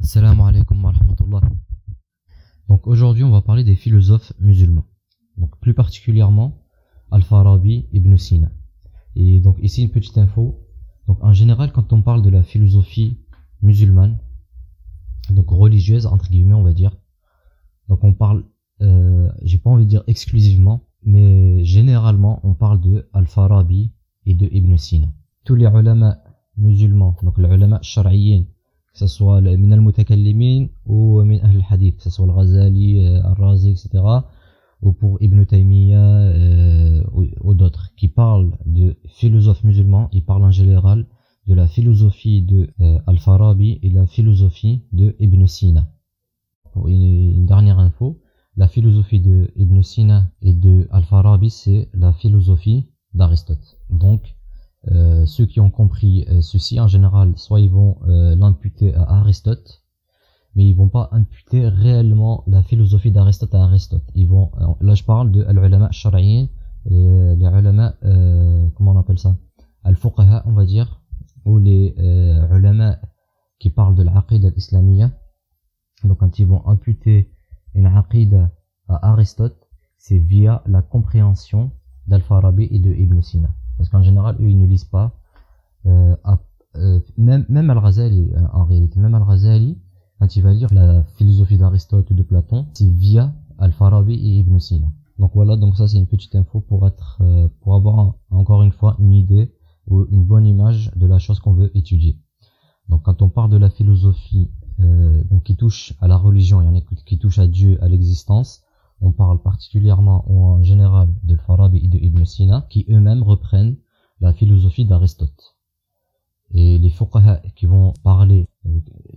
Assalamu alaikum wa rahmatullah. Donc aujourd'hui on va parler des philosophes musulmans. Donc plus particulièrement Al-Farabi, Ibn Sina. Et donc ici une petite info. Donc en général quand on parle de la philosophie musulmane, donc religieuse entre guillemets on va dire, donc on parle, j'ai pas envie de dire exclusivement, mais généralement on parle de Al-Farabi et de Ibn Sina. Tous les ulama musulmans, donc les ulama shar'iyyin, que ce soit min al-mutakallimin ou min ahl al-hadith, que ce soit al-Ghazali, al-Razi, etc., ou pour Ibn Taymiyyah ou d'autres qui parlent de philosophes musulmans, ils parlent en général de la philosophie de Al-Farabi et la philosophie de Ibn Sina. Pour une dernière info, la philosophie de Ibn Sina et de Al-Farabi, c'est la philosophie d'Aristote. Donc, ceux qui ont compris ceci, en général, soit ils vont l'imputer à Aristote, mais ils vont pas imputer réellement la philosophie d'Aristote à Aristote. Ils vont, là je parle de al-ulama shar'iyyin et les ulama, comment on appelle ça, al-fuqaha on va dire, ou les ulama qui parlent de l'aqida islamiyya. Donc quand ils vont imputer une aqida à Aristote, c'est via la compréhension d'Al-Farabi et de Ibn Sina. Parce qu'en général, eux, ils ne lisent pas, même Al-Ghazali, en réalité, même Al-Ghazali, quand il va lire la philosophie d'Aristote ou de Platon, c'est via Al-Farabi et Ibn Sina. Donc voilà, donc ça c'est une petite info pour avoir encore une fois une idée ou une bonne image de la chose qu'on veut étudier. Donc quand on parle de la philosophie, donc qui touche à la religion, il y en a qui touche à Dieu, à l'existence, on parle particulièrement ou en général de Farabi et de Ibn Sina, qui eux-mêmes reprennent la philosophie d'Aristote. Et les fuqaha qui vont parler,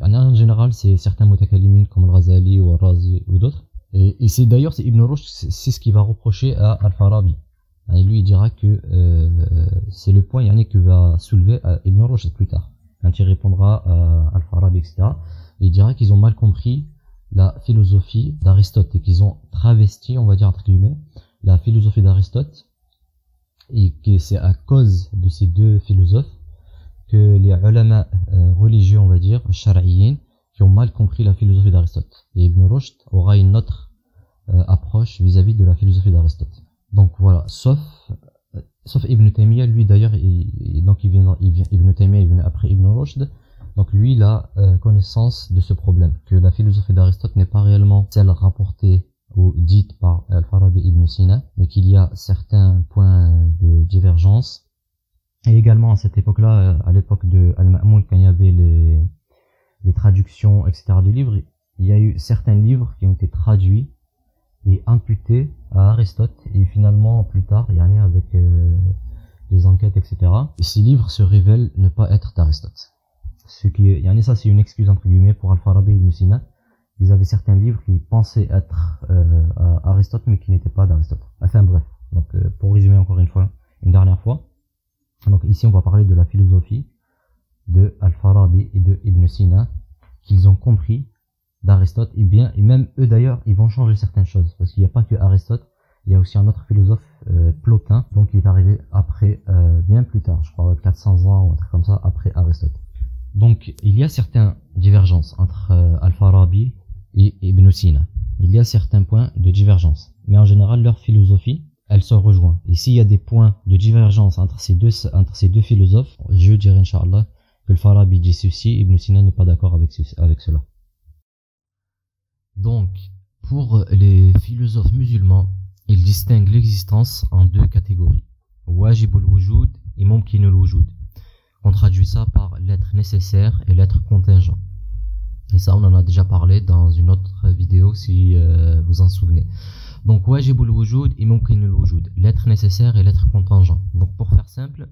en général, c'est certains mutakallimin comme Al-Ghazali ou Al-Razi ou d'autres. Et c'est d'ailleurs, c'est Ibn Rushd, c'est ce qu'il va reprocher à Al-Farabi. Et lui, il dira que c'est le point que va soulever à Ibn Rushd plus tard, quand il répondra à Al-Farabi, etc. Et il dira qu'ils ont mal compris la philosophie d'Aristote et qu'ils ont travesti, on va dire entre guillemets, la philosophie d'Aristote, et que c'est à cause de ces deux philosophes que les ulama religieux, on va dire, shar'iyyin, qui ont mal compris la philosophie d'Aristote. Et Ibn Rushd aura une autre approche vis-à-vis de la philosophie d'Aristote. Donc voilà, sauf Ibn Taymiyyah, lui d'ailleurs, Ibn Taymiyyah il vient après Ibn Rushd. Donc lui, il a connaissance de ce problème, que la philosophie d'Aristote n'est pas réellement celle rapportée ou dite par Al-Farabi Ibn Sina, mais qu'il y a certains points de divergence. Et également à cette époque-là, à l'époque de Al-Ma'mun, quand il y avait les traductions, etc. de livres, il y a eu certains livres qui ont été traduits et imputés à Aristote, et finalement, plus tard, il y en a avec les enquêtes, etc. Et ces livres se révèlent ne pas être d'Aristote. Ça c'est une excuse entre guillemets pour Al-Farabi et Ibn Sina. Ils avaient certains livres qui pensaient être à Aristote mais qui n'étaient pas d'Aristote. Enfin bref, donc pour résumer encore une dernière fois, donc ici on va parler de la philosophie de Al-Farabi et de Ibn Sina qu'ils ont compris d'Aristote, et même eux d'ailleurs ils vont changer certaines choses, parce qu'il n'y a pas que Aristote, il y a aussi un autre philosophe, Plotin, donc il est arrivé après, bien plus tard, je crois 400 ans ou un truc comme ça après Aristote. Donc, il y a certaines divergences entre Al-Farabi et Ibn Sina. Il y a certains points de divergence. Mais en général, leur philosophie, elle se rejoint. Et s'il y a des points de divergence entre ces deux philosophes, je dirais, Inch'Allah, que le Farabi dit ceci, Ibn Sina n'est pas d'accord avec cela. Donc, pour les philosophes musulmans, ils distinguent l'existence en deux catégories. Wajibul wujud et mumkinul wujud. On traduit ça par l'être nécessaire et l'être contingent. Et ça, on en a déjà parlé dans une autre vidéo, si vous en souvenez. Donc, wajibul wujud et mumkinul wujud, l'être nécessaire et l'être contingent. Donc, pour faire simple,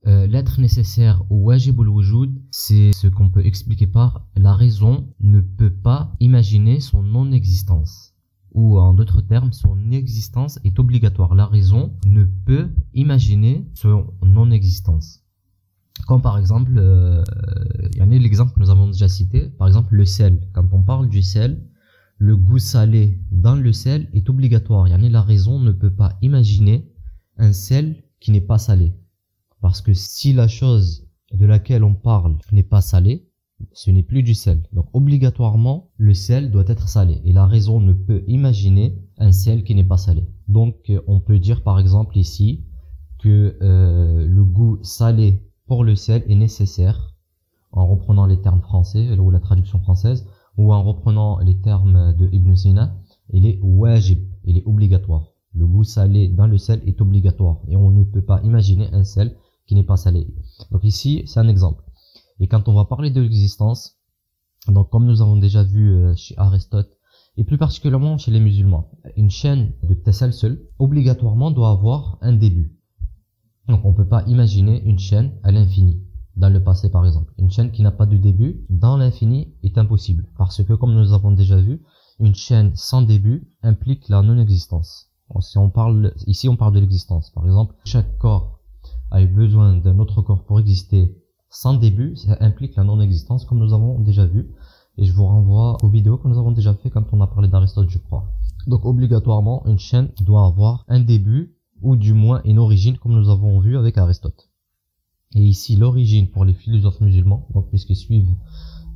l'être nécessaire ou wajibul wujud, c'est ce qu'on peut expliquer par la raison ne peut pas imaginer son non-existence. Ou en d'autres termes, son existence est obligatoire. La raison ne peut imaginer son non-existence. Comme par exemple, il y en a l'exemple que nous avons déjà cité, par exemple le sel. Quand on parle du sel, le goût salé dans le sel est obligatoire. Il y en a la raison ne peut pas imaginer un sel qui n'est pas salé. Parce que si la chose de laquelle on parle n'est pas salée, ce n'est plus du sel. Donc obligatoirement, le sel doit être salé. Et la raison ne peut imaginer un sel qui n'est pas salé. Donc on peut dire par exemple ici que le goût salé pour le sel est nécessaire, en reprenant les termes français ou la traduction française, ou en reprenant les termes de Ibn Sina, il est wajib, il est obligatoire. Le goût salé dans le sel est obligatoire et on ne peut pas imaginer un sel qui n'est pas salé. Donc ici, c'est un exemple. Et quand on va parler de l'existence, donc comme nous avons déjà vu chez Aristote, et plus particulièrement chez les musulmans, une chaîne de tasalsul obligatoirement doit avoir un début. Donc on ne peut pas imaginer une chaîne à l'infini, dans le passé par exemple. Une chaîne qui n'a pas de début dans l'infini est impossible, parce que comme nous avons déjà vu, une chaîne sans début implique la non-existence. Ici on parle de l'existence. Par exemple, chaque corps a eu besoin d'un autre corps pour exister sans début, ça implique la non-existence comme nous avons déjà vu. Et je vous renvoie aux vidéos que nous avons déjà fait quand on a parlé d'Aristote, je crois. Donc obligatoirement, une chaîne doit avoir un début, ou du moins une origine, comme nous avons vu avec Aristote. Et ici, l'origine pour les philosophes musulmans, donc puisqu'ils suivent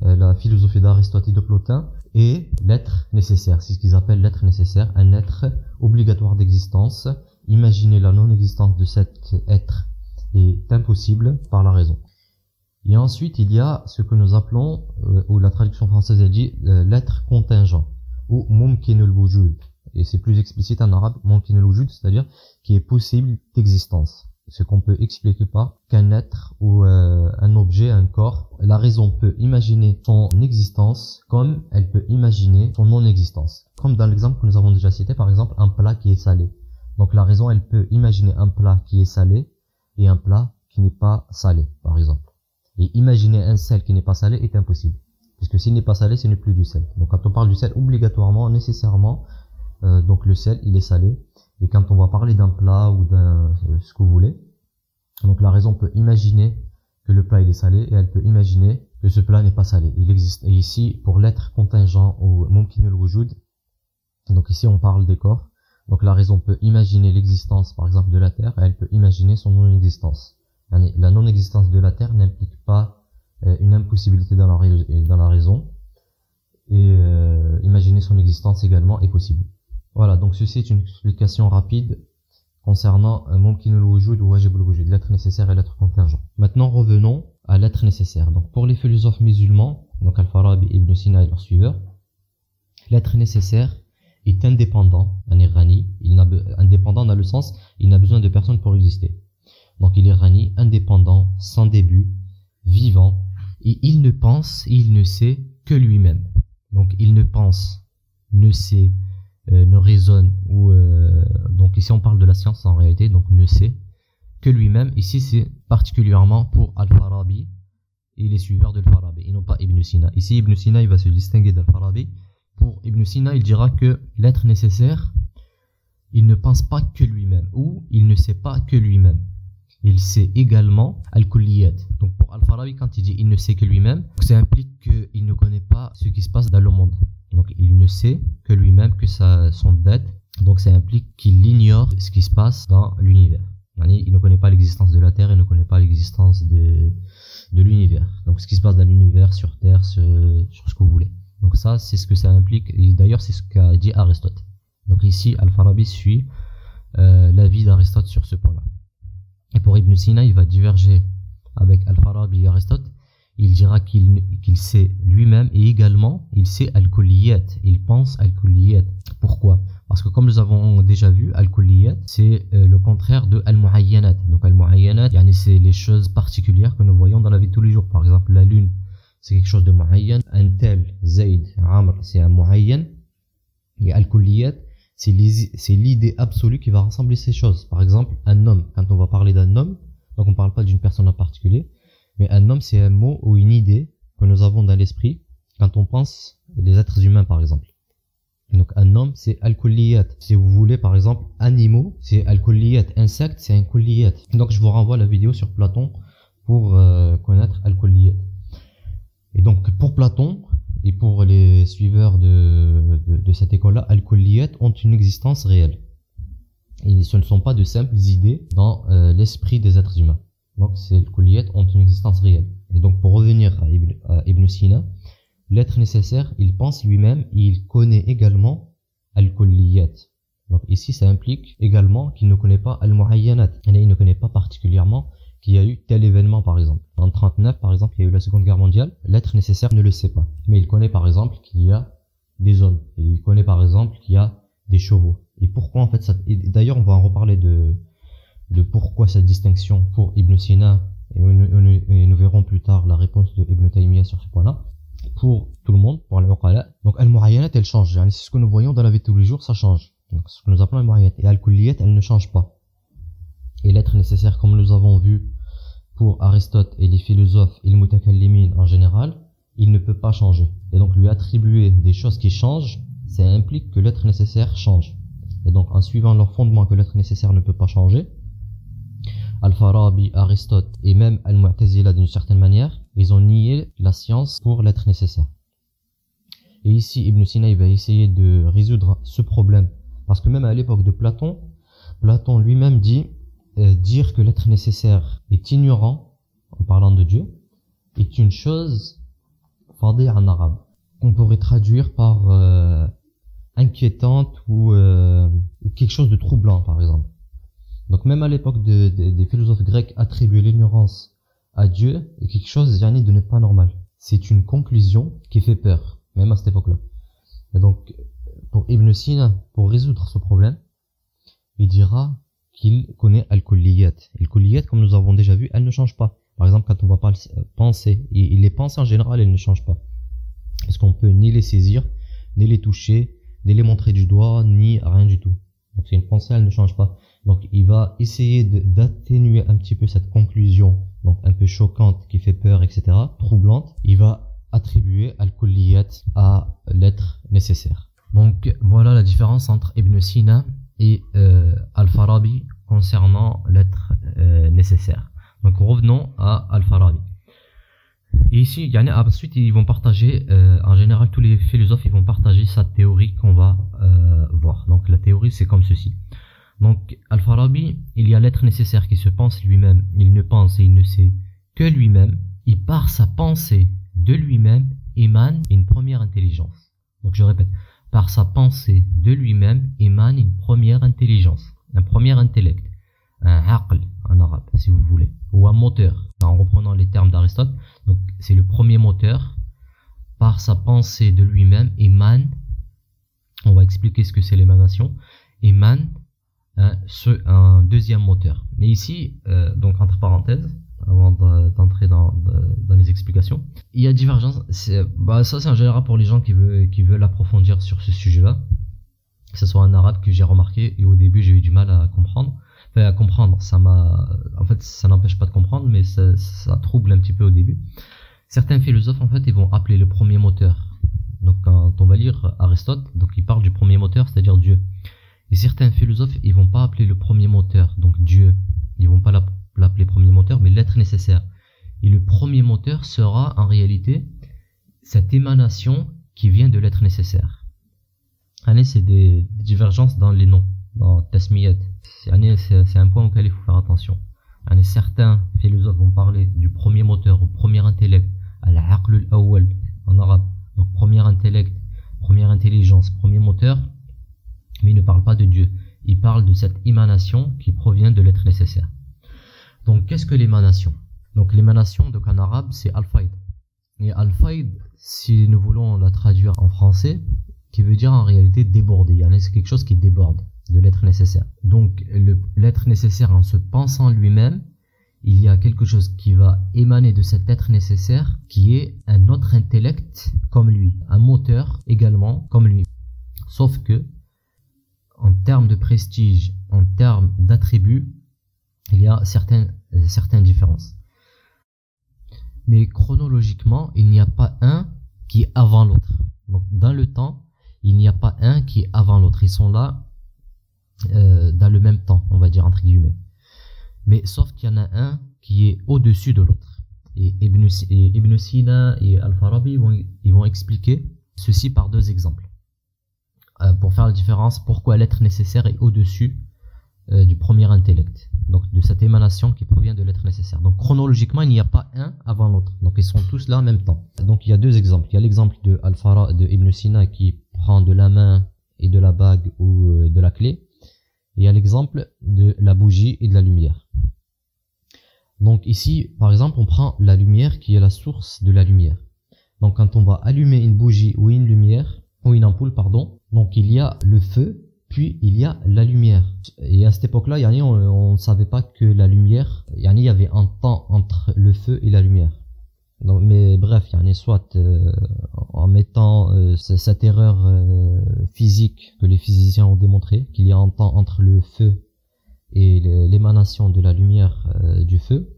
la philosophie d'Aristote et de Plotin, est l'être nécessaire. C'est ce qu'ils appellent l'être nécessaire, un être obligatoire d'existence. Imaginer la non-existence de cet être est impossible par la raison. Et ensuite, il y a ce que nous appelons, ou la traduction française elle dit, l'être contingent, ou mumkin al-wujud. Et c'est plus explicite en arabe, mumkin al-wujud, c'est-à-dire qui est possible d'existence. Ce qu'on peut expliquer par qu'un être ou un objet, un corps, la raison peut imaginer son existence comme elle peut imaginer son non-existence. Comme dans l'exemple que nous avons déjà cité, par exemple, un plat qui est salé. Donc la raison, elle peut imaginer un plat qui est salé et un plat qui n'est pas salé, par exemple. Et imaginer un sel qui n'est pas salé est impossible. Puisque s'il n'est pas salé, ce n'est plus du sel. Donc quand on parle du sel, obligatoirement, nécessairement, donc le sel, il est salé. Et quand on va parler d'un plat ou d'un ce que vous voulez, donc la raison peut imaginer que le plat il est salé et elle peut imaginer que ce plat n'est pas salé. Il existe. Et ici, pour l'être contingent ou mumkin al-wujud, donc ici on parle des corps. Donc la raison peut imaginer l'existence, par exemple, de la Terre, et elle peut imaginer son non-existence. La non-existence de la Terre n'implique pas une impossibilité dans la raison, et imaginer son existence également est possible. Voilà, donc ceci est une explication rapide concernant mumkin al-wujud ou wajib al-wujud, l'être nécessaire et l'être contingent. Maintenant revenons à l'être nécessaire. Donc pour les philosophes musulmans, donc Al-Farabi, Ibn Sina et leurs suiveurs, l'être nécessaire est indépendant, indépendant dans le sens il n'a besoin de personne pour exister. Donc il est rani, indépendant, sans début, vivant, et il ne pense et il ne sait que lui-même. Donc il ne pense, ne sait, ne raisonne, ou donc ici on parle de la science en réalité, donc ne sait que lui-même. Ici c'est particulièrement pour Al-Farabi et les suiveurs de Al-Farabi, et non pas Ibn Sina. Ici Ibn Sina il va se distinguer d'Al-Farabi. Pour Ibn Sina, il dira que l'être nécessaire, il ne pense pas que lui-même, ou il ne sait pas que lui-même. Il sait également al-kulliyat. Donc pour Al-Farabi, quand il dit il ne sait que lui-même, ça implique qu'il ne connaît pas ce qui se passe dans le monde. Donc il ne sait que lui-même, que son dette. Donc ça implique qu'il ignore ce qui se passe dans l'univers. Il ne connaît pas l'existence de la Terre, il ne connaît pas l'existence de l'univers. Donc ce qui se passe dans l'univers, sur Terre, sur ce que vous voulez. Donc ça, c'est ce que ça implique. Et d'ailleurs, c'est ce qu'a dit Aristote. Donc ici, Al-Farabi suit l'avis d'Aristote sur ce point-là. Et pour Ibn Sina, il va diverger avec Al-Farabi et Aristote. Il dira qu'il sait lui-même et également, il sait al-kulliyat. Il pense al-kulliyat. Pourquoi? Parce que comme nous avons déjà vu, al-kulliyat, c'est le contraire de al-muayyanat. Donc al-muayyanat, c'est les choses particulières que nous voyons dans la vie de tous les jours. Par exemple, la lune, c'est quelque chose de muayyan. Un tel, Zayd, Amr, c'est un muayyan. Et al-kulliyat, c'est l'idée absolue qui va rassembler ces choses. Par exemple, un homme, quand on va parler d'un homme, donc on ne parle pas d'une personne en particulier, mais un homme, c'est un mot ou une idée que nous avons dans l'esprit quand on pense les êtres humains, par exemple. Donc un homme, c'est al-kulliyat. Si vous voulez, par exemple, animaux, c'est al-kulliyat. Insectes, c'est un kulliyat. Donc je vous renvoie à la vidéo sur Platon pour connaître al-kulliyat. Et donc pour Platon et pour les suiveurs de cette école-là, al-kulliyat ont une existence réelle. Et ce ne sont pas de simples idées dans l'esprit des êtres humains. Donc ces kulliyat ont une existence réelle. Et donc pour revenir à Ibn Ibn Sina, l'être nécessaire, il pense lui-même et il connaît également al-kulliyat. Donc ici, ça implique également qu'il ne connaît pas al-muayyanat. Il ne connaît pas particulièrement qu'il y a eu tel événement, par exemple. En 39, par exemple, il y a eu la Seconde Guerre mondiale. L'être nécessaire ne le sait pas. Mais il connaît, par exemple, qu'il y a des hommes. Et il connaît, par exemple, qu'il y a des chevaux. Et pourquoi, en fait, ça... D'ailleurs, on va en reparler de pourquoi cette distinction pour Ibn Sina. Et nous verrons plus tard la réponse de Ibn Taymiyyah sur ce point-là. Pour tout le monde, pour al-uqala. Donc, al-muayyanat, elle change. C'est ce que nous voyons dans la vie de tous les jours, ça change. Donc, ce que nous appelons al-muayyanat. Et al-kulliyat, elle ne change pas. Et l'être nécessaire, comme nous avons vu pour Aristote et les philosophes et les mutakallimin en général, il ne peut pas changer. Et donc, lui attribuer des choses qui changent, ça implique que l'être nécessaire change. Et donc, en suivant leur fondement que l'être nécessaire ne peut pas changer, Al-Farabi, Aristote et même Al-Mu'tazila d'une certaine manière, ils ont nié la science pour l'être nécessaire. Et ici, Ibn Sina, il va essayer de résoudre ce problème. Parce que même à l'époque de Platon, Platon lui-même dit dire que l'être nécessaire est ignorant, en parlant de Dieu, est une chose fadih en arabe, qu'on pourrait traduire par inquiétante ou quelque chose de troublant, par exemple. Donc même à l'époque des philosophes grecs, attribuer l'ignorance à Dieu est quelque chose de n'est pas normal. C'est une conclusion qui fait peur, même à cette époque-là. Et donc, pour Ibn Sina, pour résoudre ce problème, il dira qu'il connaît al-kulliyat. Al-kulliyat, comme nous avons déjà vu, elle ne change pas. Par exemple, quand on va penser, et les pensées en général, elles ne changent pas. Parce qu'on peut ni les saisir, ni les toucher, ni les montrer du doigt, ni rien du tout. Donc c'est une pensée, elle ne change pas. Donc il va essayer d'atténuer un petit peu cette conclusion, donc un peu choquante, qui fait peur, etc., troublante. Il va attribuer al-kulliyat à l'être nécessaire. Donc voilà la différence entre Ibn Sina et Al-Farabi concernant l'être nécessaire. Donc revenons à Al-Farabi. Et ici, ensuite, ils vont partager, en général, tous les philosophes, ils vont partager sa théorie qu'on va voir. Donc la théorie, c'est comme ceci. Donc Al-Farabi, il y a l'être nécessaire qui se pense lui-même. Il ne pense et il ne sait que lui-même. Et par sa pensée de lui-même émane une première intelligence. Donc je répète, par sa pensée de lui-même émane une première intelligence, un premier intellect, un aql en arabe si vous voulez, ou un moteur, en reprenant les termes d'Aristote. Donc c'est le premier moteur. Par sa pensée de lui-même émane, on va expliquer ce que c'est l'émanation, émane un deuxième moteur. Mais ici, donc entre parenthèses, avant d'entrer dans les explications, il y a divergence. Ça c'est en général pour les gens qui veulent approfondir sur ce sujet-là, que ce soit en arabe, que j'ai remarqué, et au début j'ai eu du mal à comprendre. Enfin, à comprendre, en fait ça n'empêche pas de comprendre, mais ça trouble un petit peu au début. Certains philosophes, en fait, ils vont appeler le premier moteur. Donc quand on va lire Aristote, donc il parle du premier moteur, c'est-à-dire Dieu. Et certains philosophes, ils vont pas appeler le premier moteur, donc Dieu, ils vont pas l'appeler premier moteur, mais l'être nécessaire. Et le premier moteur sera en réalité cette émanation qui vient de l'être nécessaire. C'est des divergences dans les noms, dans Tasmiyat. C'est un point auquel il faut faire attention. Certains philosophes vont parler du premier moteur, ou premier intellect, al-aql al-awwal en arabe. Donc premier intellect, première intelligence, premier moteur, mais ils ne parlent pas de Dieu. Ils parlent de cette émanation qui provient de l'être nécessaire. Donc qu'est-ce que l'émanation? Donc l'émanation, donc en arabe, c'est al-fayd. Et al-fayd, si nous voulons la traduire en français, qui veut dire en réalité déborder. C'est quelque chose qui déborde de l'être nécessaire. Donc l'être nécessaire, en se pensant lui-même, il y a quelque chose qui va émaner de cet être nécessaire, qui est un autre intellect comme lui, un moteur également comme lui. Sauf que, en termes de prestige, en termes d'attributs, il y a certaines différences. Mais chronologiquement, il n'y a pas un qui est avant l'autre. Donc dans le temps, il n'y a pas un qui est avant l'autre. Ils sont là dans le même temps, on va dire entre guillemets. Mais sauf qu'il y en a un qui est au-dessus de l'autre. Et Ibn Sina et Al-Farabi ils vont expliquer ceci par deux exemples. Pour faire la différence, pourquoi l'être nécessaire est au-dessus du premier intellect. donc de cette émanation qui provient de l'être nécessaire. Donc chronologiquement, il n'y a pas un avant l'autre. Donc ils sont tous là en même temps. Donc il y a deux exemples. Il y a l'exemple de Al-Fara de Ibn Sina qui prend de la main et de la bague ou de la clé. Et il y a l'exemple de la bougie et de la lumière. Donc ici, par exemple, on prend la lumière qui est la source de la lumière. Donc quand on va allumer une bougie ou une lumière, ou une ampoule, pardon, donc il y a le feu, puis il y a la lumière. Et à cette époque-là, on ne savait pas que la lumière, il y avait un temps entre le feu et la lumière. Donc, mais bref, soit en mettant cette erreur physique que les physiciens ont démontré, qu'il y a un temps entre le feu et l'émanation de la lumière du feu.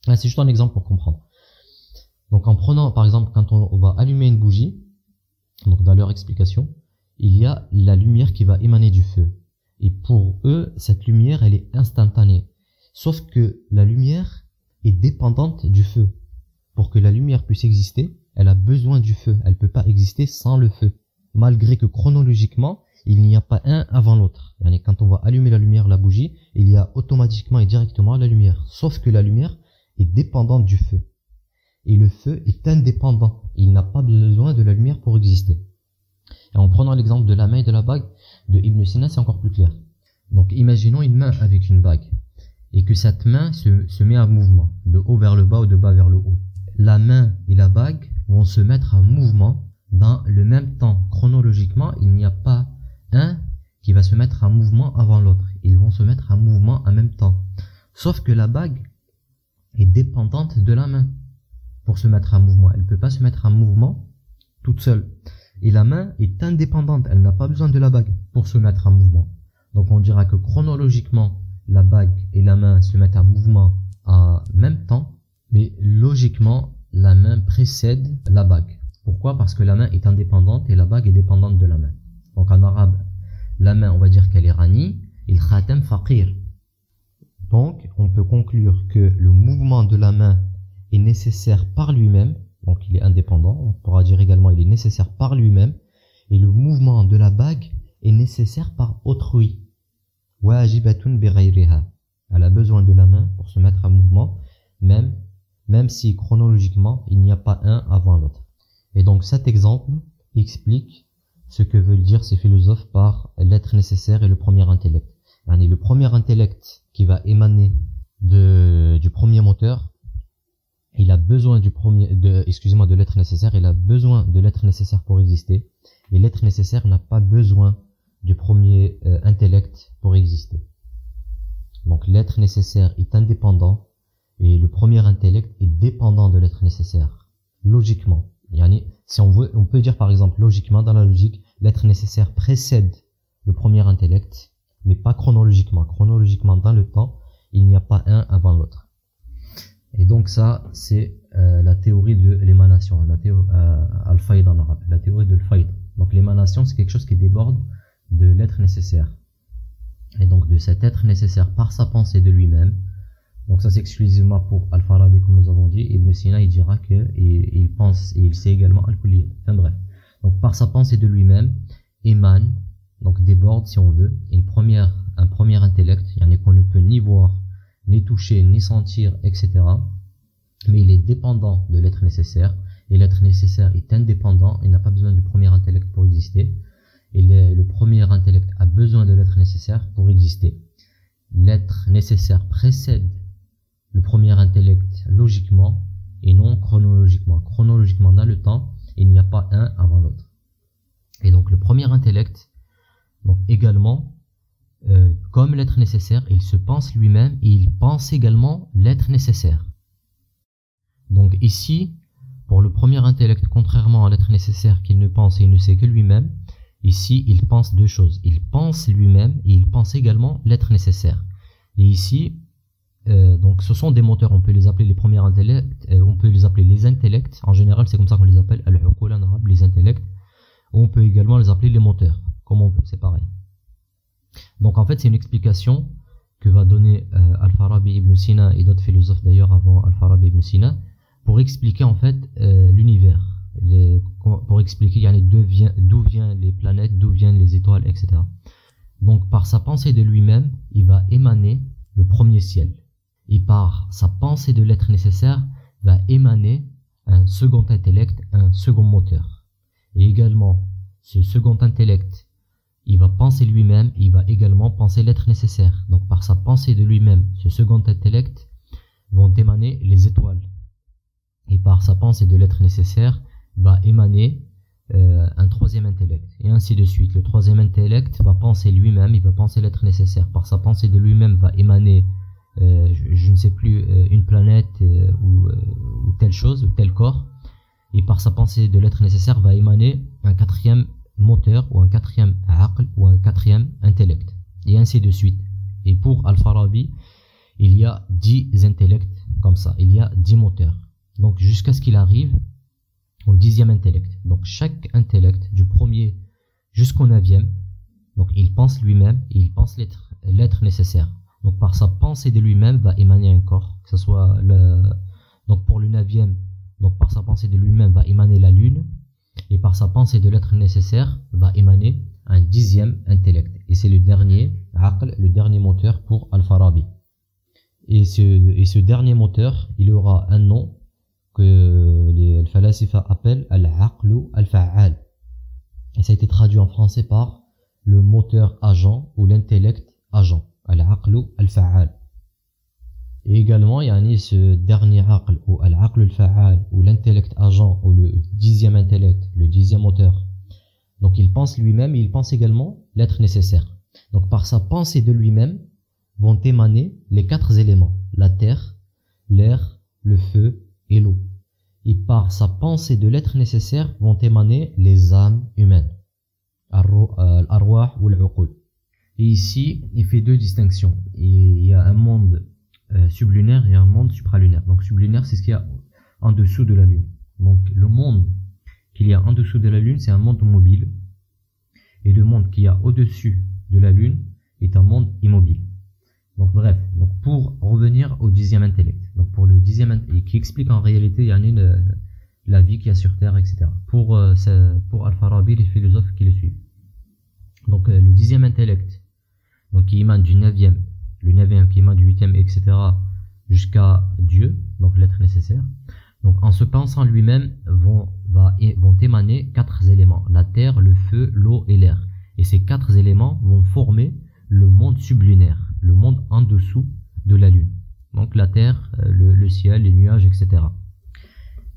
C'est juste un exemple pour comprendre. Donc en prenant, par exemple, quand on va allumer une bougie, donc dans leur explication, il y a la lumière qui va émaner du feu. Et pour eux, cette lumière, elle est instantanée. Sauf que la lumière est dépendante du feu. Pour que la lumière puisse exister, elle a besoin du feu. Elle ne peut pas exister sans le feu. Malgré que chronologiquement, il n'y a pas un avant l'autre. Quand on va allumer la lumière, la bougie, il y a automatiquement et directement la lumière. Sauf que la lumière est dépendante du feu. Et le feu est indépendant. Il n'a pas besoin de la lumière pour exister. Et en prenant l'exemple de la main et de la bague de Ibn Sina, c'est encore plus clair. Donc imaginons une main avec une bague et que cette main se met en mouvement, de haut vers le bas ou de bas vers le haut. La main et la bague vont se mettre en mouvement dans le même temps. Chronologiquement, il n'y a pas un qui va se mettre en mouvement avant l'autre. Ils vont se mettre en mouvement en même temps. Sauf que la bague est dépendante de la main pour se mettre en mouvement. Elle ne peut pas se mettre en mouvement toute seule. Et la main est indépendante, elle n'a pas besoin de la bague pour se mettre en mouvement. Donc on dira que chronologiquement, la bague et la main se mettent en mouvement en même temps, mais logiquement, la main précède la bague. Pourquoi? Parce que la main est indépendante et la bague est dépendante de la main. Donc en arabe, la main, on va dire qu'elle est rani, et le khatam faqir. Donc on peut conclure que le mouvement de la main est nécessaire par lui-même. Donc il est indépendant, on pourra dire également il est nécessaire par lui-même, et le mouvement de la bague est nécessaire par autrui. Wajibatun bi ghayriha. Elle a besoin de la main pour se mettre en mouvement, même si chronologiquement il n'y a pas un avant l'autre. Et donc cet exemple explique ce que veulent dire ces philosophes par l'être nécessaire et le premier intellect. Le premier intellect qui va émaner du premier moteur, il a besoin de l'être nécessaire, il a besoin de l'être nécessaire pour exister, et l'être nécessaire n'a pas besoin du premier intellect pour exister. Donc l'être nécessaire est indépendant, et le premier intellect est dépendant de l'être nécessaire, logiquement. Si on veut, on peut dire par exemple logiquement, dans la logique, l'être nécessaire précède le premier intellect, mais pas chronologiquement. Chronologiquement, dans le temps, il n'y a pas un avant l'autre. Et donc ça, c'est la théorie de l'émanation, la théorie al-fayd en arabe, la théorie de l'fayd. Donc l'émanation, c'est quelque chose qui déborde de l'être nécessaire. Et donc de cet être nécessaire par sa pensée de lui-même. Donc ça c'est exclusivement pour Al-Farabi, comme nous avons dit. Ibn Sina, il dira qu'il pense et il sait également Al-Kulliyat. Enfin bref. Donc par sa pensée de lui-même, émane, donc déborde si on veut, un premier intellect, qu'on ne peut ni voir, ni toucher, ni sentir, etc. Mais il est dépendant de l'être nécessaire, et l'être nécessaire est indépendant, il n'a pas besoin du premier intellect pour exister, et le premier intellect a besoin de l'être nécessaire pour exister. L'être nécessaire précède le premier intellect logiquement, et non chronologiquement. Chronologiquement, dans le temps, il n'y a pas un avant l'autre. Et donc le premier intellect, donc également, comme l'être nécessaire, il se pense lui-même et il pense également l'être nécessaire. Donc ici, pour le premier intellect, contrairement à l'être nécessaire qu'il ne pense et il ne sait que lui-même, ici il pense deux choses. Il pense lui-même et il pense également l'être nécessaire. Et ici, donc ce sont des moteurs, on peut les appeler les premiers intellects, on peut les appeler les intellects, en général c'est comme ça qu'on les appelle, al-uqul en arabe, les intellects, ou on peut également les appeler les moteurs, comme on veut, c'est pareil. Donc en fait c'est une explication que va donner Al-Farabi ibn Sina et d'autres philosophes d'ailleurs avant Al-Farabi ibn Sina pour expliquer en fait l'univers, pour expliquer d'où viennent les planètes, d'où viennent les étoiles, etc. Donc par sa pensée de lui-même, il va émaner le premier ciel. Et par sa pensée de l'être nécessaire, va émaner un second intellect, un second moteur. Et également, ce second intellect, il va penser lui-même, il va également penser l'être nécessaire. Donc par sa pensée de lui-même, ce second intellect vont émaner les étoiles. Et par sa pensée de l'être nécessaire, va émaner un troisième intellect. Et ainsi de suite. Le troisième intellect va penser lui-même, il va penser l'être nécessaire. Par sa pensée de lui-même va émaner, je ne sais plus, une planète ou telle chose, ou tel corps. Et par sa pensée de l'être nécessaire va émaner un quatrième moteur, ou un quatrième aql, ou un quatrième intellect. Et ainsi de suite. Et pour Al-Farabi, il y a 10 intellects comme ça. Il y a 10 moteurs. Donc jusqu'à ce qu'il arrive au 10e intellect. Donc chaque intellect, du premier jusqu'au 9e, donc il pense lui-même et il pense l'être nécessaire. Donc par sa pensée de lui-même va émaner un corps, que ce soit donc pour le 9e, donc par sa pensée de lui-même va émaner la lune, et par sa pensée de l'être nécessaire va émaner un 10e intellect. Et c'est le dernier aql, le dernier moteur pour Al-Farabi. Et ce dernier moteur, il aura un nom que les falasifa appellent al-aqlu al-fa'al. Et ça a été traduit en français par le moteur agent ou l'intellect agent. Al-aqlu al-fa'al. Et également, il y a ce dernier aql ou al-aqlu al-fa'al ou l'intellect agent ou le 10e intellect, le 10e moteur. Donc il pense lui-même et il pense également l'être nécessaire. Donc par sa pensée de lui-même vont émaner les 4 éléments, la terre, l'air, le feu et l'eau. Et par sa pensée de l'être nécessaire vont émaner les âmes humaines, al-arwah ou al-uqul. Et ici, il fait 2 distinctions. Il y a un monde sublunaire et un monde supralunaire. Donc sublunaire, c'est ce qu'il y a en dessous de la Lune. Donc le monde qu'il y a en dessous de la Lune, c'est un monde mobile. Et le monde qu'il y a au-dessus de la Lune est un monde immobile. Donc bref, donc pour revenir au 10e intellect, donc pour le 10e intellect, qui explique en réalité la vie qu'il y a sur Terre, etc. Pour Al-Farabi, les philosophes qui le suivent. Donc le 10e intellect, donc qui émane du 9e, le 9e qui émane du 8e, etc. jusqu'à Dieu, donc l'être nécessaire. Donc en se pensant lui-même vont émaner 4 éléments, la terre, le feu, l'eau et l'air. Et ces 4 éléments vont former le monde sublunaire, le monde en dessous de la Lune. Donc la terre, le ciel, les nuages, etc.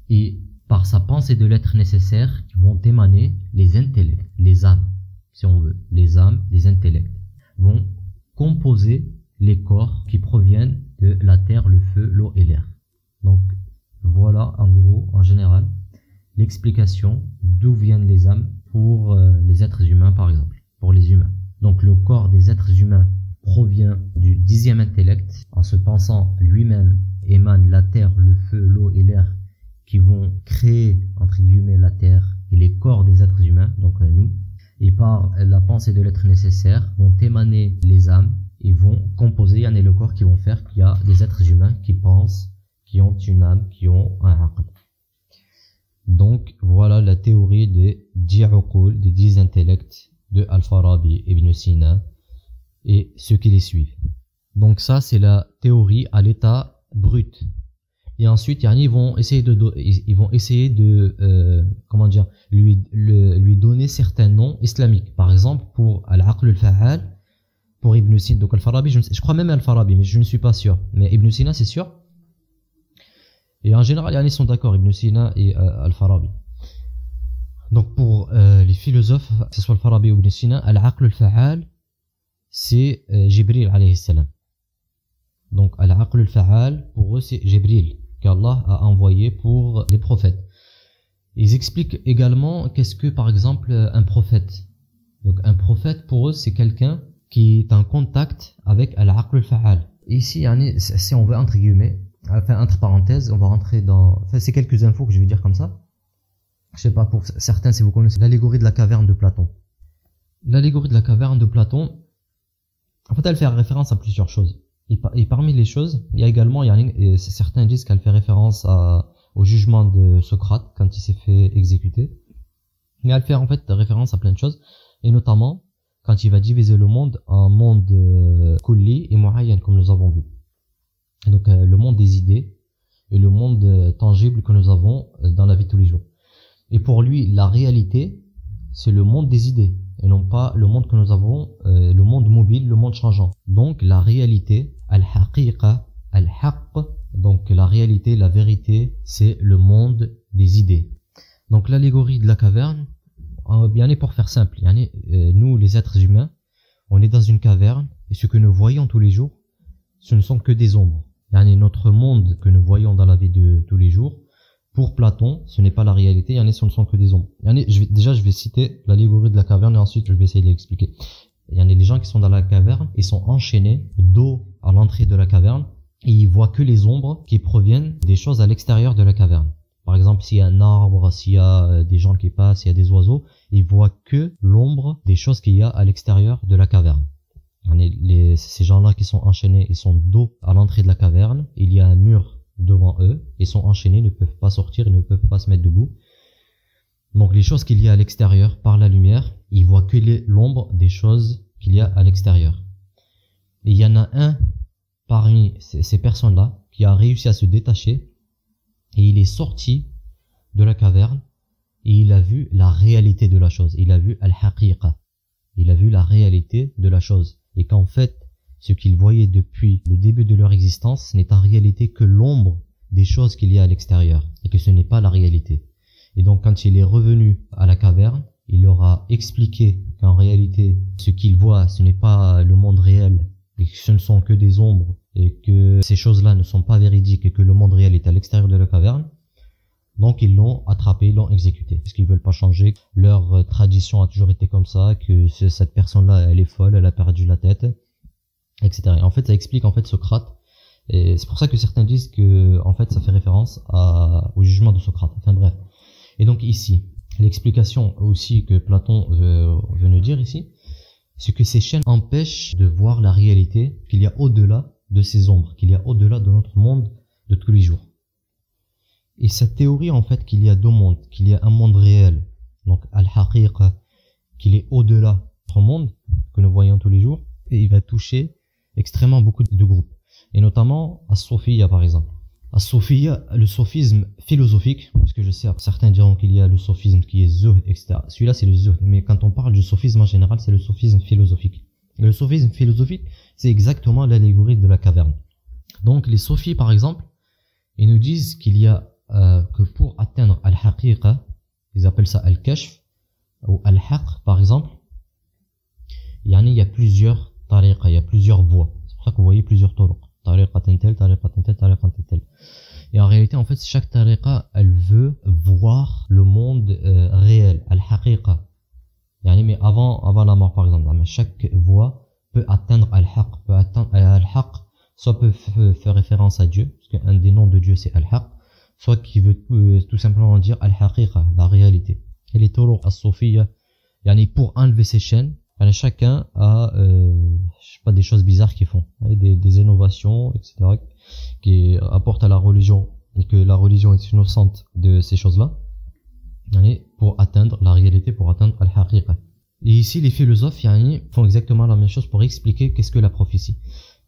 Et par sa pensée de l'être nécessaire, vont émaner les intellects, les âmes, si on veut. Les âmes, les intellects, vont composer les corps qui proviennent de la terre, le feu, l'eau et l'air. Donc voilà en gros, en général, l'explication d'où viennent les âmes pour les êtres humains par exemple, pour les humains. Donc le corps des êtres humains provient du 10e intellect. En se pensant lui-même émane la terre, le feu, l'eau et l'air qui vont créer entre guillemets la terre et les corps des êtres humains, donc nous. Et par la pensée de l'être nécessaire vont émaner les âmes et vont composer, il y en a le corps qui vont faire qu'il y a des êtres humains qui pensent, qui ont une âme, qui ont un aql. Donc voilà la théorie des 10 uqul, des 10 intellects de Al-Farabi, Ibn Sina et ceux qui les suivent. Donc ça c'est la théorie à l'état brut. Et ensuite ils vont essayer de comment dire, lui donner certains noms islamiques. Par exemple pour Al-Aql al-Fa'al, pour Ibn Sina, donc Al-Farabi, je crois même Al-Farabi, mais je ne suis pas sûr. Mais Ibn Sina c'est sûr. Et en général ils sont d'accord, Ibn Sina et Al-Farabi. Donc pour les philosophes, que ce soit Al-Farabi ou Ibn Sina, Al-Aql al-Fa'al, c'est Jibril alayhi salam. Donc Al-Aql al-Fa'al, pour eux c'est Jibril, qu'Allah a envoyé pour les prophètes. Ils expliquent également qu'est-ce que par exemple un prophète. Donc un prophète pour eux c'est quelqu'un qui est en contact avec Al-Aql al-Fa'al. Ici, si on veut entre guillemets, enfin entre parenthèses, on va rentrer dans... Enfin c'est quelques infos que je vais dire comme ça. Je sais pas pour certains si vous connaissez l'allégorie de la caverne de Platon. L'allégorie de la caverne de Platon, en fait elle fait référence à plusieurs choses. Et parmi les choses, il y a également, certains disent qu'elle fait référence au jugement de Socrate quand il s'est fait exécuter. Mais elle fait en fait référence à plein de choses, et notamment quand il va diviser le monde en monde kulli et muayyan, comme nous avons vu. Et donc le monde des idées et le monde tangible que nous avons dans la vie de tous les jours. Et pour lui, la réalité, c'est le monde des idées et non pas le monde que nous avons, le monde mobile, le monde changeant. Donc la réalité, al-haqiqa, al-haqq, donc la réalité, la vérité, c'est le monde des idées. Donc l'allégorie de la caverne, bien est pour faire simple, nous les êtres humains, on est dans une caverne et ce que nous voyons tous les jours, ce ne sont que des ombres. Notre monde que nous voyons dans la vie de tous les jours, pour Platon, ce n'est pas la réalité, ce ne sont que des ombres. Je vais citer l'allégorie de la caverne et ensuite je vais essayer de l'expliquer. Les gens qui sont dans la caverne, ils sont enchaînés dos à l'entrée de la caverne et ils voient que les ombres qui proviennent des choses à l'extérieur de la caverne. Par exemple, s'il y a un arbre, s'il y a des gens qui passent, s'il y a des oiseaux, ils voient que l'ombre des choses qu'il y a à l'extérieur de la caverne. Ces gens-là qui sont enchaînés, ils sont dos à l'entrée de la caverne, il y a un mur devant eux, ils sont enchaînés, ils ne peuvent pas sortir, ils ne peuvent pas se mettre debout. Donc les choses qu'il y a à l'extérieur par la lumière, ils voient que l'ombre des choses qu'il y a à l'extérieur. Et il y en a un parmi ces personnes-là qui a réussi à se détacher et il est sorti de la caverne et il a vu la réalité de la chose. Il a vu al-haqiqa. Il a vu la réalité de la chose. Et qu'en fait, ce qu'ils voyaient depuis le début de leur existence n'est en réalité que l'ombre des choses qu'il y a à l'extérieur. Et que ce n'est pas la réalité. Et donc quand il est revenu à la caverne, il leur a expliqué qu'en réalité, ce qu'ils voient, ce n'est pas le monde réel. Et que ce ne sont que des ombres. Et que ces choses-là ne sont pas véridiques. Et que le monde réel est à l'extérieur de la caverne. Donc ils l'ont attrapé, ils l'ont exécuté. Parce qu'ils veulent pas changer. Leur tradition a toujours été comme ça, que cette personne-là, elle est folle, elle a perdu la tête, etc. Et en fait, ça explique Socrate. Et c'est pour ça que certains disent que, en fait, ça fait référence au jugement de Socrate. Enfin bref. Et donc ici, l'explication aussi que Platon veut nous dire ici, c'est que ces chaînes empêchent de voir la réalité qu'il y a au-delà de ces ombres, qu'il y a au-delà de notre monde de tous les jours. Et cette théorie, en fait, qu'il y a deux mondes, qu'il y a un monde réel, donc al-haqiqa, qu'il est au-delà de notre monde, que nous voyons tous les jours, et il va toucher extrêmement beaucoup de groupes. Et notamment, as-Sophia, par exemple. As-Sophia, le sophisme philosophique, parce que je sais, certains diront qu'il y a le sophisme qui est zuhd, etc. Celui-là, c'est le zuhd. Mais quand on parle du sophisme en général, c'est le sophisme philosophique. Et le sophisme philosophique, c'est exactement l'allégorie de la caverne. Donc, les sophies, par exemple, ils nous disent qu'il y a que pour atteindre al-haqiqa, ils appellent ça al-kashf ou al-haq par exemple, il y a plusieurs tariqa, il y a plusieurs voies. C'est pour ça que vous voyez plusieurs turuq, tariqa tentel, tariqa tentel, tariqa tentel. Et en réalité, en fait, chaque tariqa, elle veut voir le monde réel, al-haqiqa. Mais avant la mort par exemple, chaque voie peut atteindre al-haq, peut atteindre al-haq, soit peut faire référence à Dieu, parce qu'un des noms de Dieu c'est al-haq, soit qui veut tout simplement dire al-haqiqa, la réalité. Et les turuq as-soufiyya, pour enlever ces chaînes, chacun a des choses bizarres qu'ils font, des innovations, etc., qui apportent à la religion, et que la religion est innocente de ces choses-là, pour atteindre la réalité, pour atteindre al-haqiqa. Et ici, les philosophes font exactement la même chose pour expliquer qu'est-ce que la prophétie,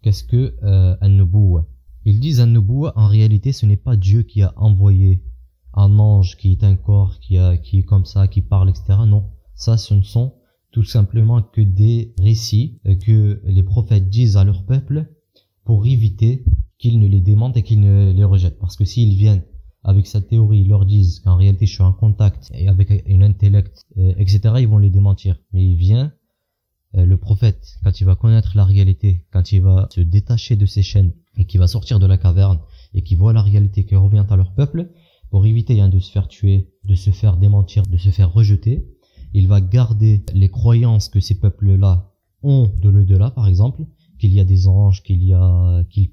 qu'est-ce que an-nubuwwa. Ils disent an-nubuwwa, en réalité, ce n'est pas Dieu qui a envoyé un ange qui est un corps, qui est comme ça, qui parle, etc. Non, ça, ce ne sont tout simplement que des récits que les prophètes disent à leur peuple pour éviter qu'ils ne les démentent et qu'ils ne les rejettent. Parce que s'ils viennent avec cette théorie, ils leur disent qu'en réalité, je suis en contact avec un intellect, etc., ils vont les démentir. Mais il vient, le prophète, quand il va connaître la réalité, quand il va se détacher de ses chaînes, et qui va sortir de la caverne et qui voit la réalité qui revient à leur peuple, pour éviter de se faire tuer, de se faire démentir, de se faire rejeter, il va garder les croyances que ces peuples-là ont de l'au-delà, par exemple, qu'il y a des anges, qu'ils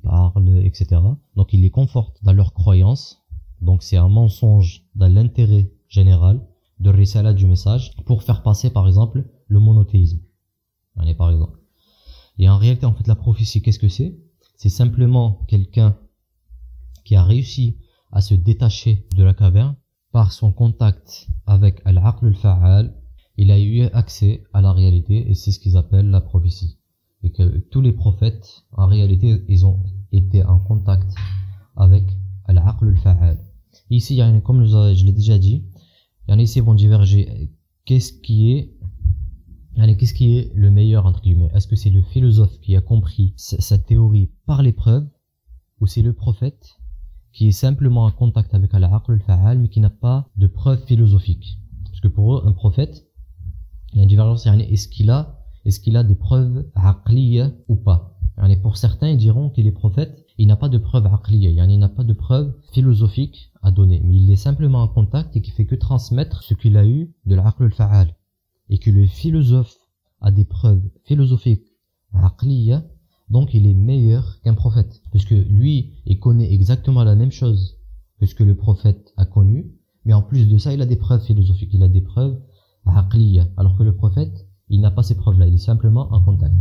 parlent, etc. Donc il les conforte dans leurs croyances. Donc c'est un mensonge dans l'intérêt général de risala du message pour faire passer, par exemple, le monothéisme. Par exemple. Et en réalité, en fait, la prophétie, qu'est-ce que c'est? C'est simplement quelqu'un qui a réussi à se détacher de la caverne par son contact avec al-aql al-fa'al. il a eu accès à la réalité et c'est ce qu'ils appellent la prophétie. Et que tous les prophètes, en réalité, ils ont été en contact avec al-aql al-fa'al. Ici, comme je l'ai déjà dit, ici vont diverger. Qu'est-ce qui est le meilleur entre guillemets? Est-ce que c'est le philosophe qui a compris cette théorie par les preuves, ou c'est le prophète qui est simplement en contact avec al-aql al-fa'al mais qui n'a pas de preuves philosophiques? Parce que pour eux, un prophète, il y a une divergence. Est-ce qu'il a des preuves aqliya ou pas? Pour certains, ils diront qu'il est prophète, il n'a pas de preuves aqliya, il n'a pas de preuves philosophiques à donner, mais il est simplement en contact et qui fait que transmettre ce qu'il a eu de l'aql al-fa'al. Et que le philosophe a des preuves philosophiques aqliya, donc il est meilleur qu'un prophète, puisque lui, il connaît exactement la même chose que ce que le prophète a connu, mais en plus de ça, il a des preuves philosophiques, il a des preuves aqliya, alors que le prophète, il n'a pas ces preuves-là, il est simplement en contact.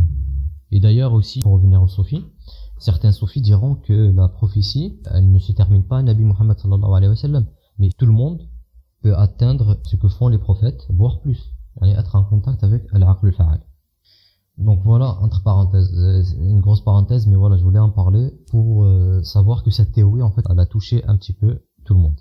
Et d'ailleurs aussi, pour revenir aux soufis, certains soufis diront que la prophétie, elle ne se termine pas à Nabi Muhammad sallallahu alayhi wa sallam, mais tout le monde peut atteindre ce que font les prophètes, voire plus, être en contact avec al-aql al-fa'al. Donc voilà, entre parenthèses, une grosse parenthèse, mais voilà, je voulais en parler pour savoir que cette théorie, en fait, elle a touché un petit peu tout le monde.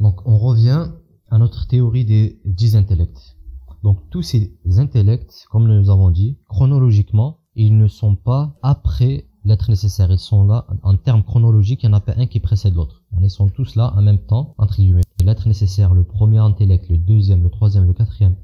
Donc on revient à notre théorie des 10 intellects. Donc tous ces intellects, comme nous avons dit, chronologiquement, ils ne sont pas après l'être nécessaire. Ils sont là, en termes chronologiques, il n'y en a pas un qui précède l'autre. Ils sont tous là en même temps, entre guillemets. L'être nécessaire, le premier intellect, le deuxième, le troisième, le quatrième,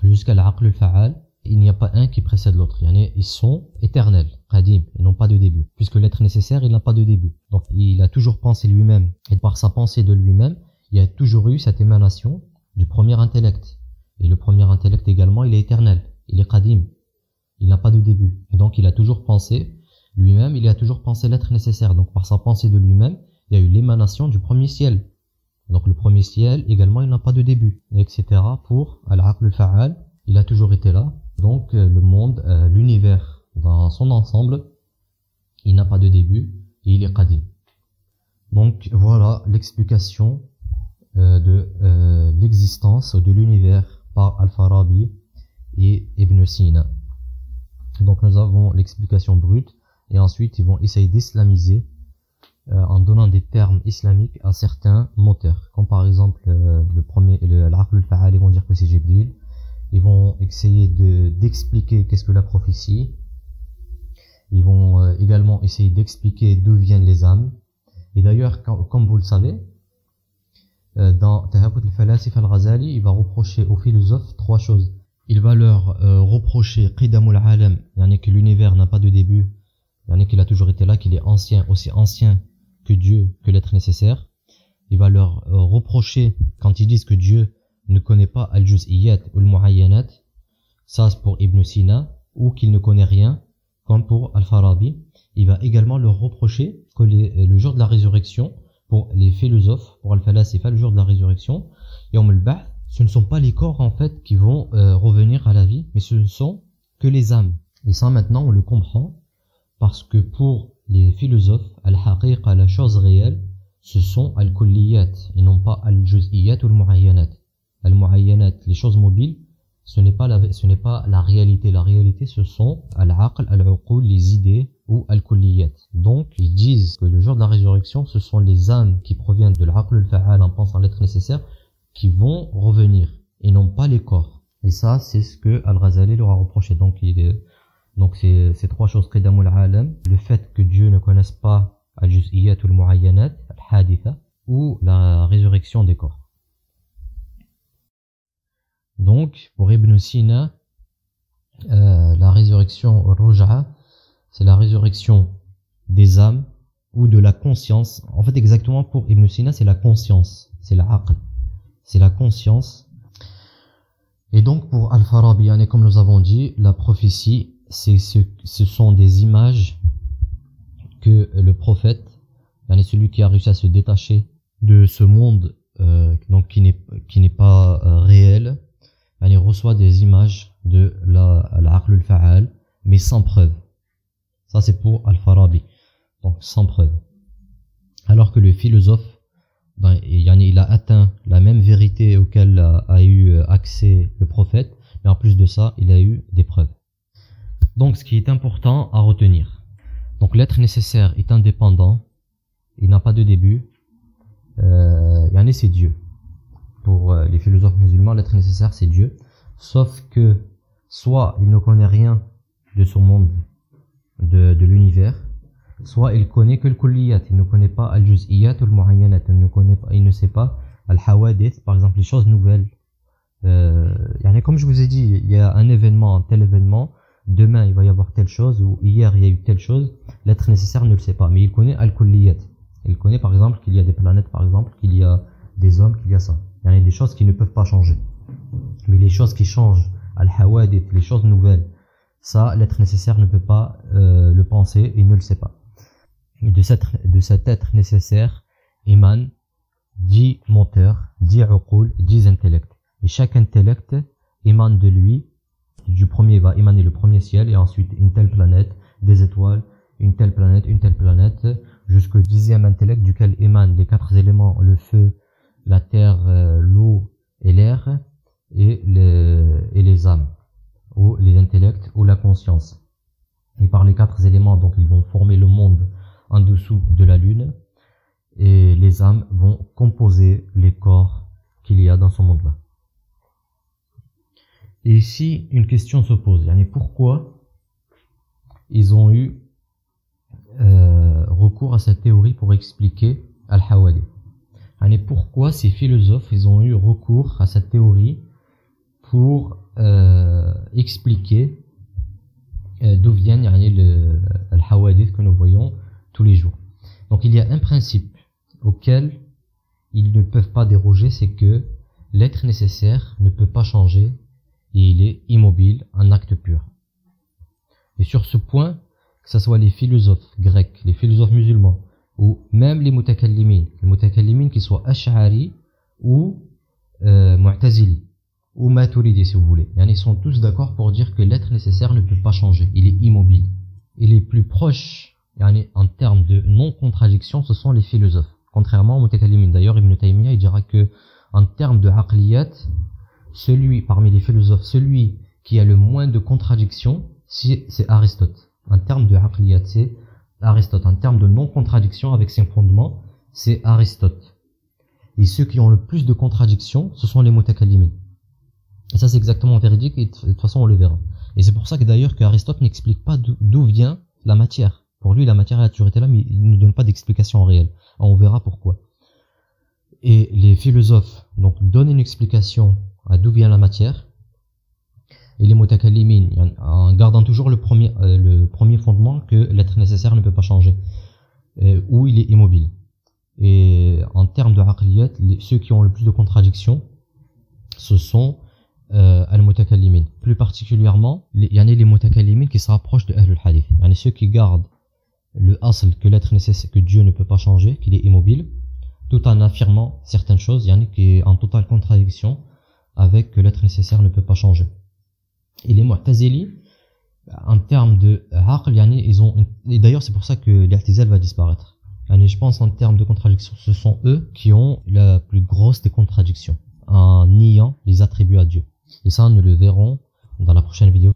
jusqu'à l'aql al-fa'al, il n'y a pas un qui précède l'autre. Ils sont éternels, qadim, ils n'ont pas de début. Puisque l'être nécessaire, il n'a pas de début. Donc il a toujours pensé lui-même. Et par sa pensée de lui-même, il y a toujours eu cette émanation du premier intellect. Et le premier intellect également, il est éternel. Il est qadim. Il n'a pas de début. Donc il a toujours pensé lui-même, il a toujours pensé l'être nécessaire. Donc par sa pensée de lui-même, il y a eu l'émanation du premier ciel. Donc le premier ciel également, il n'a pas de début, etc. Pour al-aql al-fa'al, il a toujours été là. Donc le monde, l'univers dans son ensemble, il n'a pas de début et il est qadim. Donc voilà l'explication de l'existence de l'univers par Al-Farabi et Ibn Sina. Donc nous avons l'explication brute et ensuite ils vont essayer d'islamiser en donnant des termes islamiques à certains moteurs, comme par exemple l'aql al-fa'al, ils vont dire que c'est Jibril. Ils vont essayer d'expliquer qu'est-ce que la prophétie. Ils vont également essayer d'expliquer d'où viennent les âmes. Et d'ailleurs, comme vous le savez, dans Tahabut al-Falasif al-Ghazali, il va reprocher aux philosophes 3 choses. Il va leur reprocher qidamul alam, que l'univers n'a pas de début, qu'il a toujours été là, qu'il est ancien, aussi ancien que Dieu, que l'être nécessaire. Il va leur reprocher quand ils disent que Dieu ne connaît pas al-juz'iyat ou al-mu'ayyanat, ça c'est pour Ibn Sina, ou qu'il ne connaît rien, comme pour Al-Farabi. Il va également leur reprocher que le jour de la résurrection, pour les philosophes, pour Al-Falasifa, le jour de la résurrection, Yawm al-Ba'th, ce ne sont pas les corps en fait qui vont revenir à la vie, mais ce ne sont que les âmes. Et ça maintenant on le comprend, parce que pour les philosophes, al-haqiqa, la chose réelle, ce sont al-kulliyat, et non pas al-juz'iyat ou al-mu'ayyanat. Al-mu'ayyanat, les choses mobiles, ce n'est pas la réalité. La réalité, ce sont al-aql, al-uqul, les idées ou al-kulliyat. Donc, ils disent que le jour de la résurrection, ce sont les âmes qui proviennent de l'aql al-fa'al en pensant l'être nécessaire qui vont revenir et non pas les corps. Et ça, c'est ce que Al-Ghazali leur a reproché. Donc, ces 3 choses, qidamul alam, le fait que Dieu ne connaisse pas al-juz'iyat ou al-mu'ayyanat, al-haditha, ou la résurrection des corps. Donc, pour Ibn Sina, la résurrection ruj'a, c'est la résurrection des âmes ou de la conscience. En fait, exactement pour Ibn Sina, c'est la conscience, c'est la aql, c'est la conscience. Et donc, pour Al-Farabi, comme nous avons dit, la prophétie, ce sont des images que le prophète, celui qui a réussi à se détacher de ce monde, donc qui n'est pas réel, il reçoit des images de l'aql al-fa'al, mais sans preuve. Ça c'est pour Al-Farabi, donc sans preuve. Alors que le philosophe, il a atteint la même vérité auquel a eu accès le prophète, mais en plus de ça, il a eu des preuves. Donc, ce qui est important à retenir. Donc, l'être nécessaire est indépendant, il n'a pas de début, c'est Dieu. Pour les philosophes musulmans, l'être nécessaire, c'est Dieu. Sauf que, soit il ne connaît rien de son monde, de l'univers, soit il connaît que le kulliyat, il ne connaît pas al-juz'iyat ou al-mu'ayyanat, il ne sait pas al-hawadith, par exemple les choses nouvelles. Comme je vous ai dit, il y a un événement, un tel événement, demain il va y avoir telle chose, ou hier il y a eu telle chose, l'être nécessaire ne le sait pas, mais il connaît al-kulliyat. Il connaît par exemple qu'il y a des planètes, par exemple, qu'il y a des hommes, qu'il y a ça. Il y a des choses qui ne peuvent pas changer. Mais les choses qui changent, al-hawadith, les choses nouvelles, ça, l'être nécessaire ne peut pas le penser, il ne le sait pas. Et de cet être nécessaire émanent 10 moteurs, 10 uqul, 10 intellects. Et chaque intellect émane de lui. Du premier va émaner le premier ciel, et ensuite une telle planète, des étoiles, une telle planète, jusqu'au 10e intellect duquel émanent les 4 éléments, le feu, la terre, l'eau et l'air, et les âmes, ou les intellects, ou la conscience. Et par les 4 éléments, donc ils vont former le monde en dessous de la lune, et les âmes vont composer les corps qu'il y a dans ce monde-là. Et ici, une question se pose, pourquoi ils ont eu recours à cette théorie pour expliquer al-hawadith. Pourquoi ces philosophes ils ont eu recours à cette théorie pour expliquer d'où viennent al-hawadith que nous voyons tous les jours. Donc il y a un principe auquel ils ne peuvent pas déroger, c'est que l'être nécessaire ne peut pas changer et il est immobile, un acte pur. Et sur ce point, que ce soit les philosophes grecs, les philosophes musulmans, ou même les mutakallimin qui soient ash'ari ou mu'tazili, ou maturidi si vous voulez. Ils sont tous d'accord pour dire que l'être nécessaire ne peut pas changer, il est immobile. Et les plus proches, en termes de non-contradiction, ce sont les philosophes. Contrairement aux mutakallimin. D'ailleurs, Ibn Taymiyyah, il dira que, en termes de aqliyat, parmi les philosophes, celui qui a le moins de contradictions, c'est Aristote. En termes de aqliyat, c'est Aristote. En termes de non-contradiction avec ses fondements, c'est Aristote. Et ceux qui ont le plus de contradictions, ce sont les mutakallimin. Et ça, c'est exactement véridique, et de toute façon, on le verra. Et c'est pour ça que d'ailleurs, qu'Aristote n'explique pas d'où vient la matière. Pour lui, la matière a toujours été là, mais il ne donne pas d'explication réelle. On verra pourquoi. Et les philosophes, donc, donnent une explication à d'où vient la matière. Et les mutakallimin, en gardant toujours le premier fondement que l'être nécessaire ne peut pas changer, ou il est immobile. Et en termes de aqliyat, ceux qui ont le plus de contradictions, ce sont al-mutakallimin. Plus particulièrement, il y en a les mutakallimin qui se rapprochent de Ahlul Hadith. Il y en a ceux qui gardent le asl que l'être nécessaire, que Dieu ne peut pas changer, qu'il est immobile, tout en affirmant certaines choses. Il y en a qui est en totale contradiction avec que l'être nécessaire ne peut pas changer. Et les mu'tazili, en termes de aql, et d'ailleurs c'est pour ça que l'i'tizal va disparaître. Je pense en termes de contradiction, ce sont eux qui ont la plus grosse des contradictions, en niant les attributs à Dieu. Et ça, nous le verrons dans la prochaine vidéo.